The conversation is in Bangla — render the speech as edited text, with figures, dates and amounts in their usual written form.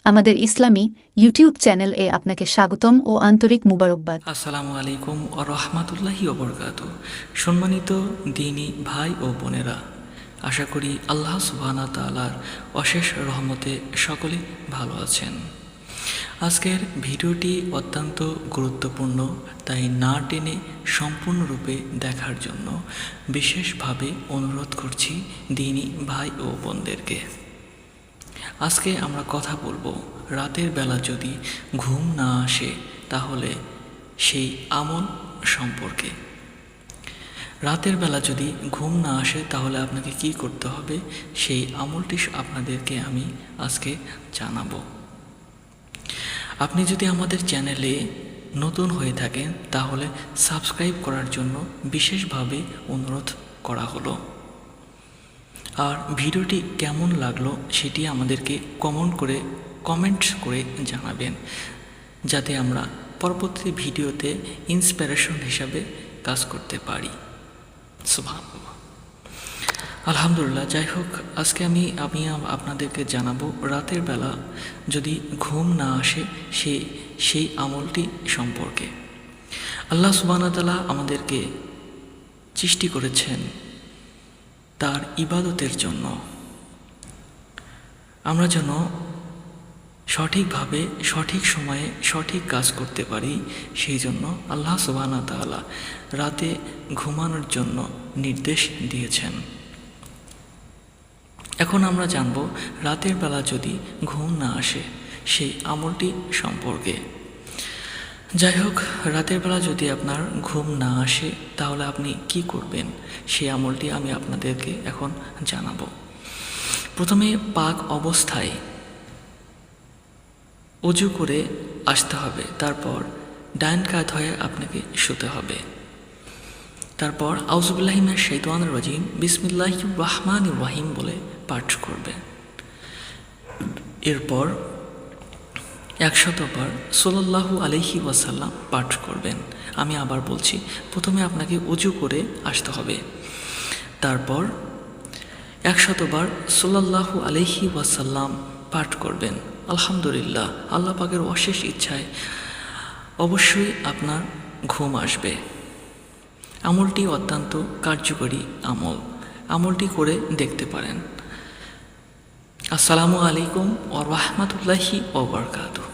আমাদের ইসলামী ইউটিউব চ্যানেল এ আপনাকে স্বাগতম ও আন্তরিক মুবারকবাদ। আসসালামু আলাইকুম ওয়া রাহমাতুল্লাহি ওয়া বারাকাতুহু। সম্মানিত দ্বীনী ভাই ও বোনেরা, আশা করি আল্লাহ সুবহানাহু ওয়া তাআলার অশেষ রহমতে সকলে ভালো আছেন। আজকের ভিডিওটি অত্যন্ত গুরুত্বপূর্ণ, তাই না টেনে সম্পূর্ণরূপে দেখার জন্য বিশেষভাবে অনুরোধ করছি দ্বীনী ভাই ও বোনদেরকে। আজকে আমরা কথা বলবো রাতের বেলা যদি ঘুম না আসে তাহলে সেই আমল সম্পর্কে। রাতের বেলা যদি ঘুম না আসে তাহলে আপনাকে কি করতে হবে সেই আমলটি আপনাদেরকে আমি আজকে জানাবো। আপনি যদি আমাদের চ্যানেলে নতুন হয়ে থাকেন তাহলে সাবস্ক্রাইব করার জন্য বিশেষভাবে অনুরোধ করা হলো। আর ভিডিওটি কেমন লাগলো সেটি আমাদেরকে কমেন্টস করে জানাবেন, যাতে আমরা পরবর্তী ভিডিওতে ইন্সপিরেশন হিসাবে কাজ করতে পারি। সুবহানাল্লাহ, আলহামদুলিল্লাহ। যাই হোক, আজকে আমি আপনাদেরকে জানাবো রাতের বেলা যদি ঘুম না আসে সেই আমলটি সম্পর্কে। আল্লাহ সুবহানাহু ওয়া তাআলা আমাদেরকে সৃষ্টি করেছেন তার ইবাদতের জন্য। আমরা যেন সঠিকভাবে সঠিক সময়ে সঠিক কাজ করতে পারি, সেই জন্য আল্লাহ সুবহানাহু ওয়া তাআলা রাতে ঘুমানোর জন্য নির্দেশ দিয়েছেন। এখন আমরা জানব রাতের বেলা যদি ঘুম না আসে সেই আমলটি সম্পর্কে। যাই হোক, রাতের বেলা যদি আপনার ঘুম না আসে তাহলে আপনি কি করবেন সেই আমলটি আমি আপনাদেরকে এখন জানাবো। প্রথমে পাক অবস্থায় ওযু করে আসতে হবে, তারপর ডান কাত হয়ে আপনাকে শুতে হবে। তারপর আউযুবিল্লাহি মিনাশ শাইতানির রাজিম বিসমিল্লাহির রহমানির রহিম বলে পাঠ করবেন। এরপর 100 বার সাল্লাল্লাহু আলাইহি ওয়াসাল্লাম পাঠ করবেন। আমি আবার বলছি, প্রথমে আপনাকে ওযু করে আসতে হবে, তারপর 100 বার সাল্লাল্লাহু আলাইহি ওয়াসাল্লাম পাঠ করবেন। আলহামদুলিল্লাহ, আল্লাহ পাকের অশেষ ইচ্ছায় অবশ্যই আপনার ঘুম আসবে। আমলটি অত্যন্ত কার্যকরী আমলটি করে দেখতে পারেন। আসসালামু আলাইকুম ওয়া রাহমাতুল্লাহি ওয়া বারাকাতুহু।